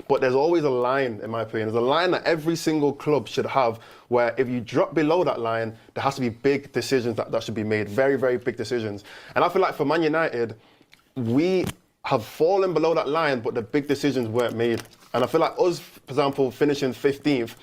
But there's always a line, in my opinion. There's a line that every single club should have where if you drop below that line, there has to be big decisions that should be made. Very, very big decisions. And I feel like for Man United, we have fallen below that line, but the big decisions weren't made. And I feel like us, for example, finishing 15th,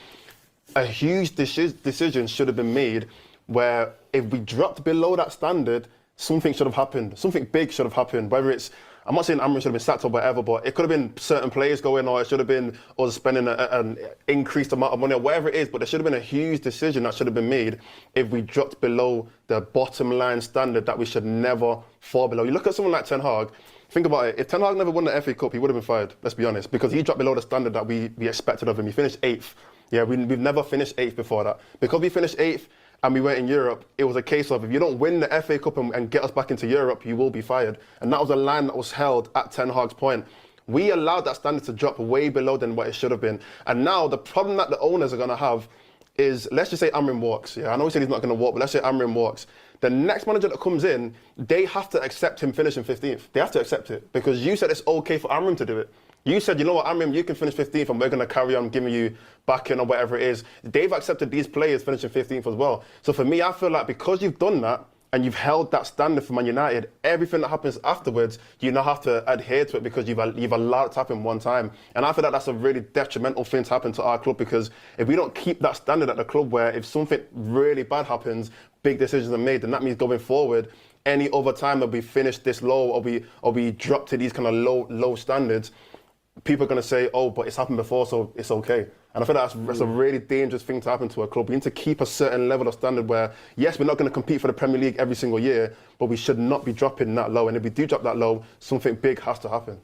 a huge decision should have been made where if we dropped below that standard, something should have happened. Something big should have happened. Whether it's, I'm not saying Amrin should have been sacked or whatever, but it could have been certain players going, or it should have been us spending an increased amount of money, or whatever it is. But there should have been a huge decision that should have been made if we dropped below the bottom line standard that we should never fall below. You look at someone like Ten Hag, think about it. If Ten Hag never won the FA Cup, he would have been fired, let's be honest, because he dropped below the standard that we expected of him. He finished 8th. Yeah, we've never finished 8th before that. Because we finished 8th and we went in Europe, it was a case of if you don't win the FA Cup and get us back into Europe, you will be fired. And that was a line that was held at Ten Hag's point. We allowed that standard to drop way below than what it should have been. And now the problem that the owners are going to have is, let's just say Amrin walks. Yeah, I know he said he's not going to walk, but let's say Amrin walks. The next manager that comes in, they have to accept him finishing 15th. They have to accept it because you said it's okay for Amrin to do it. You said, you know what, Amrin, you can finish 15th and we're going to carry on giving you backing or whatever it is. They've accepted these players finishing 15th as well. So for me, I feel like because you've done that and you've held that standard for Man United, everything that happens afterwards, you now have to adhere to it because you've allowed it to happen one time. And I feel like that's a really detrimental thing to happen to our club because if we don't keep that standard at the club where if something really bad happens, big decisions are made, then that means going forward, any other time that we finish this low or we drop to these kind of low standards, people are going to say, oh, but it's happened before, so it's okay. And I feel that's a really dangerous thing to happen to a club. We need to keep a certain level of standard where, yes, we're not going to compete for the Premier League every single year, but we should not be dropping that low. And if we do drop that low, something big has to happen.